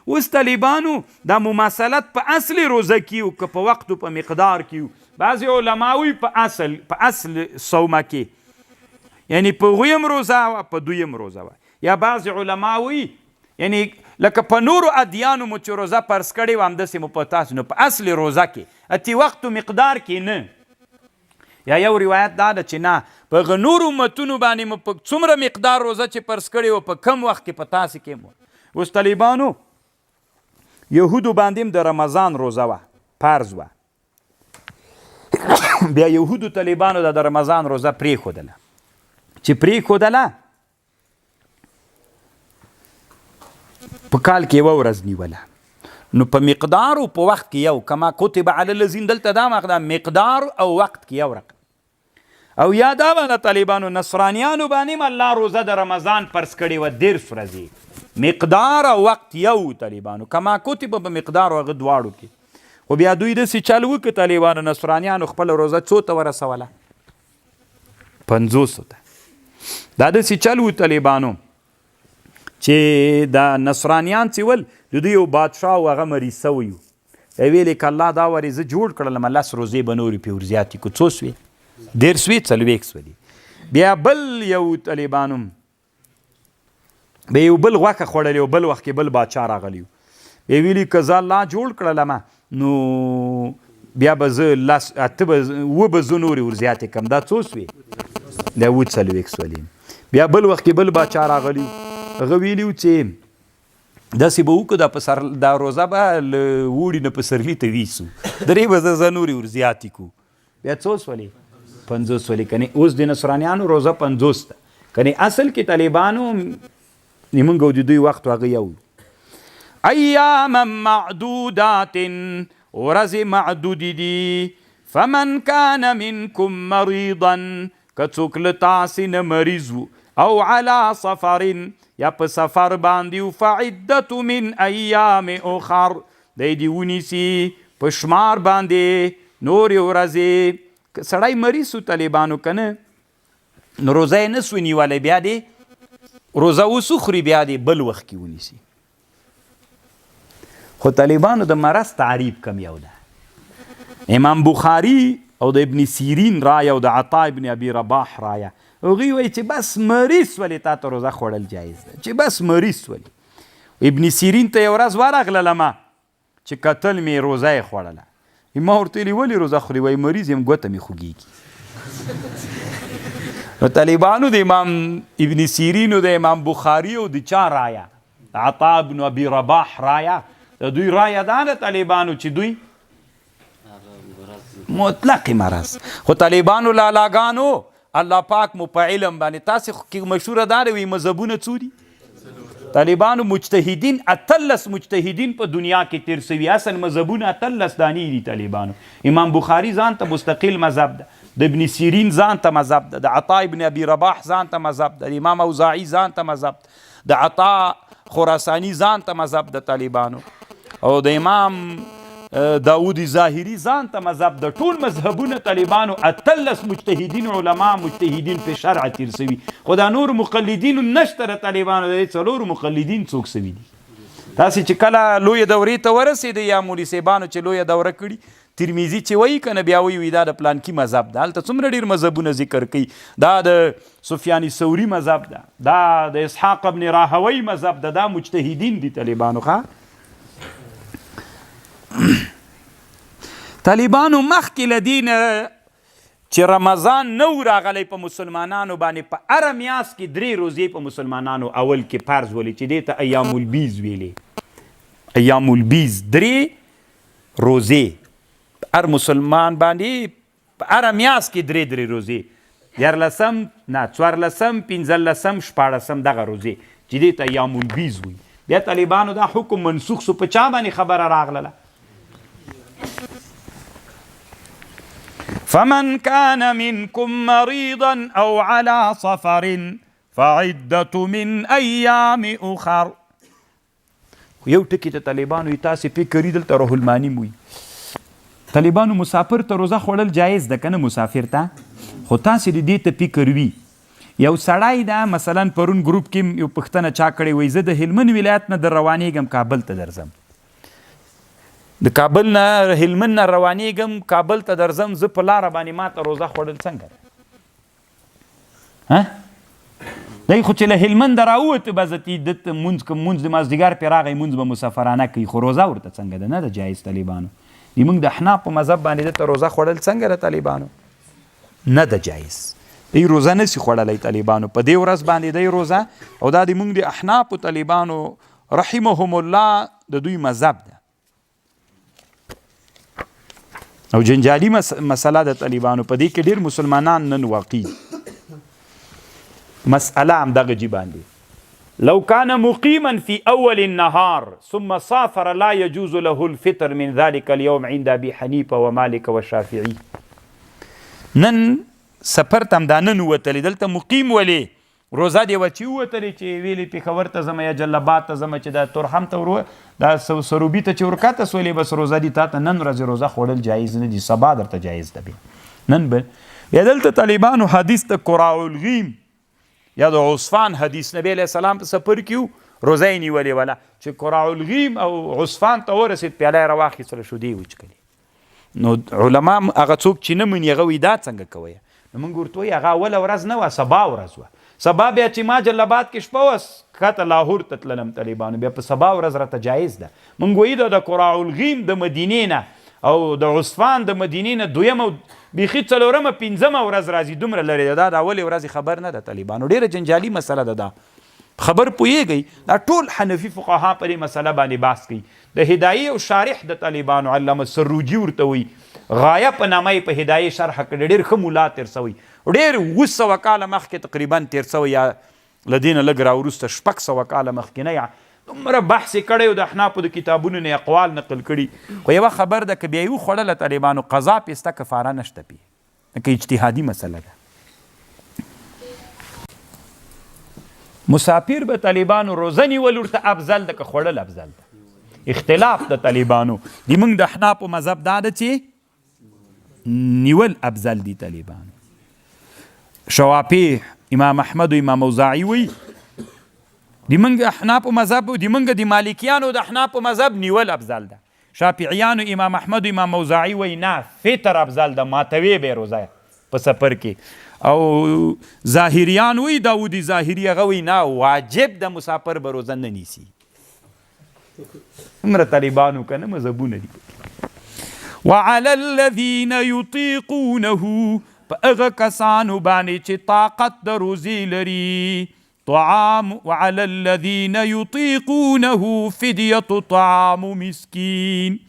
اوس طالبانو دا مماثلت په اصل روزه کیو که په وخت و په مقدار کیو. بعضې علماوی په اصل صومه کې یعنی په غویم روزه وه په دویم روزه وه، یا بعضې علماوی یعنی لکه په نورو ادیانو مو چې روزه فرض کړې وه همداسې مو په تاسو نو په اصل روزه کې اتی وخت و مقدار کې نه. یا یو روایت دا ده چې نه په هغه نورو امتونو باندې مو په څومره مقدار روزه چې فرض کړې وه په کم وخت کې په تاسې کې مو. اوس طالبانو یهودو باندې هم د رمضان روزه وه فرض وه، بیا یهودو طالبانو د رمضان روزه پرېښودله. چې پرېښودله په کال کې یوه ورځ نیوله، نو په مقدار او په وخت کې یو کما کتب علی الذین دلته دا مقدار مقدار او وقت کې یو رقم. او یا دا باندې طالبانو نصرانیانو باندې هم الله روزه د رمضان فرض کړې وه 10 ورځې، مقدار او وقت یو طالبانو کما کتب په مقدار او هغه دواړو کې. خو بیا دوی داسې چل وکړه طالبانو نصرانیانو خپله روزه څو ته ورسوله 50 ته. دا داسې چل و طالبانو چې دا نصرانیان چې ول د دوی یو بادشاه و هغه مریض سوی و، ویلې که الله دا ورې زه جوړ کړلم 10 روزې به نورې پې ورزیاتې کړو. څو سوې 10 سوې 40 سولې. بیا بل یو طالبانو به یو بل غوښه خوړلې او بل وخت کې بل بادشاه راغلی و، بیا ویلي که زه الله جوړ کړلم نو بیا به زه 10 به زه نورې ورزیاتې کړم. دا څو سوې دا 40 سولې. بیا بل وخت کې بل بادشاه راغلی و، هغه ویلي و چې داسې به وکړو دا په سر دا روزه به له وړي نه په سرلي ته ویسو 3 به زه نورې ورزیاتې کړو. بیا څو سولې 50 سولې. کنې اوس د نصرانیانو روزه 50 ده، کنې اصل کې طالبانو موږ او د دوی وخت هغه یو. ایاما معدودات ورځې معدودې دي، فمن کان منکم مریضا که څوک له تاسې نه مریض و او علی سفر یا په سفر باندې فعدت من ایام اخر دی دې ونیسي په شمار باندې نورې ورځې. سړی مریض سو طالبانو که نه نو روزه یې نه سو نیولی، بیا دې روزه اوس وخوري بیا دې بل وخت کې ونیسي. خو طالبانو د مرض تعریف کم یو ده. امام بخاري او د ابن سیرین رایه او د عطا ابن ابي رباح رایه هغوی وایي چې بس مریض ولې تا ته روزه خوړل جایز ده، چې بس مریض ولې. ابن سیرین ته یو ورځ ورغللمه چې کتل مې روزه یې خوړله، ما ورته ویلي ولې روزه خوري؟ وایي مریض یم ګوته مې خوږېږي. نو طالبانو د امام ابن سیرین او د امام بخاري او د چا رایه د عطا ابن ابي رباح رایه د دوی رایه دا ده طالبانو چې دوی مطلق مرض. خو طالبانو لالاګانو الله پاک مو په علم باندې تاسې کې مشهوره دا وي مذهبونه څو دي؟ طالبانو مجتهدین 18 مجتهدین په دنیا کې تیر سوي، اصل مذهبونه 18 دانی دي طالبانو. امام بخاري ځان ته مستقل مذهب ده، د ابن سیرین ځان ته مذهب ده، د عطا ابن ابي رباح ځان ته مذهب ده، د امام اوزاعي ځان ته مذهب ده، د عطا خراساني ځان ته مذهب ده طالبانو، او د امام داود ظاهری ځان ته مذهب ده. ټول مذهبونه طالبانو 18 مجتهدین علما مجتهدین په شرع تیر سوي. خو دا نور مقلدین نشته د طالبانو، د 4 مقلدین څوک سوي دي. تاسې چې کله لویه دورې ته ورسېدئ یا مولي صاحبانو چې لویه دوره کړي ترمیزي چې وایي که نه بیا وایي دا د پلانکي مذهب ده. هلته څومره ډېر مذهبونه ذکر کوي. دا د سفیان ثوري مذهب ده، دا د اسحاق ابن راهوی مذهب ده، دا مجتهدین دي طالبانو. طالبانو مخکې له دې نه چې رمضان نه و راغلی په مسلمانانو باندې په هره میاشت کې 3 روزې په مسلمانانو اول کې فرض ولې چې دې ته ایام البیز ویلې. ایام البیز 3 روزې هر مسلمان باندې په هره میاشت کې 3 روزې، 14 نه 14 15 14 دغه روزې چې دې ته ایام البیز وي. بیا طالبانو دا حکم منسوخ سو، په چا باندې خبره راغله؟ فمن كان منكم مريضا او على سفر فعدة من ايام اخر. یو ټکی ته طالبانو تاسې فکر دلته روح المانی موي طالبانو مسافر ته روزه خوړل جایز ده کنه مسافر ته؟ خو تاسې د دې ته فکر وي یو سړی دا مثلا پرون ګروپ کې یو پښتنه چا کړی وایي زه د هلمند ولایت نه در روانېږم کابل ته درځم د کابل نه هلمند نه روانېږم کابل ته درځم زه په لاره باندې ما ته روزه خوړل څنګه ده دی خو چې له هلمند راووته به زه دته مونځ د مازدیګر پرې راغی مونځ به مسافرانه کوي خو روزه ورته څنګه ده نه ده جایز طالبانو د موږ د احناف په مذهب باندې دته روزه خوړل څنګه ده طالبانو نه ده جایز دی روزه نسی خوړلی طالبانو په دې ورځ باندې دی روزه او دا د موږ د احنافو طالبانو رحمهم الله د دوی مذهب ده او جنجالي مسله د طالبانو په دې کې ډېر مسلمانان نن واقع مسألة هم دغه جی باندې لو كان مقيما في أول النهار ثم سافر لا يجوز له الفطر من ذلك اليوم عند أبي حنيفة ومالك والشافعي نن سفر تم دا نن وتلی دلته مقیم ولی روزه دی وچی وتلی چې ویلی پیښور ته ځم یا جلبات ته ځم چې دا تورحم ته ورو دا سروبي ته چې ورکاته سولې بس روزه دی تا ته نن ورځ روزه خوړل جایز نه دي سبا درته جایز ده نن به یا دلته طالبانو حدیث ته قراء الغیم یا د عصفان حدیث نبی علیہ السلام په سفر کې روزه یې نیولې وله چې قراء الغیم او عصفان ته ورسېد پیاله یې راواخیستله شودې یې وچکلې نو علما هغه څوک چې نه مني هغه وایي دا څنګه کوی نو موږ ورته وایي هغه اوله ورځ نه وه سبا ورځ وه سبا بیا چې ما جلبات کې شپه وه ښکته لاهور ته تللم طالبانو بیا په سبا ورځ راته جایز ده موږ وایي د قراء الغیم د مدینې نه او د عصفان د مدینې نه دویمه بیخي څلورمه پنځمه ورځ راځي دومره لرې ده دا د اولې ورځې خبر نه ده طالبانو ډېره جنجالي مسله ده دا خبر پوهیږئ دا ټول حنفي فقها په دې مسله باندې بحث کوي د هدایې او شارح د طالبانو علامه سروجي ورته وایي غایه په نامه یې په هدایې شرح کړی ډېر ښه ملا تېر سوی ډېر 700 کاله مخکې تقریبا تېر سوی یا له دې نه لږ راوروسته 600 کاله مخکې نه دومره بحث یې کړی او د احنافو د کتابونو نه اقوال نقل کړي خو یوه خبر ده که بیا یې وخوړله طالبانو قضا پې سته کفاره نشته پې لکه اجتهادي مسله ده مسافر به طالبانو روزه نیول ورته افضل ده که خوړل افضل ده اختلاف د طالبانو د موږ د احنافو مذهب دا ده چې نیول افضل دي طالبانو شوافی امام احمد و امام اوزاعي وایي د موږ احنافو مذهب د موږ د مالکیانو د احنافو مذهب نیول افضل ده شافعیانو امام احمد و امام اوزاعي وایي نه فطر افضل ده ماتوي به روزه په سفر کې او ظاهریان وایي داودي ظاهري هغه وایي نه واجب د مسافر به روزه نه نیسي څومره طالبانو که نه مذهبونه دي وعلى الذين يطيقونه په هغه کسانو باندې چې طاقت د روزې لري طعام وعلى الذين يطيقونه فدية طعام مسكين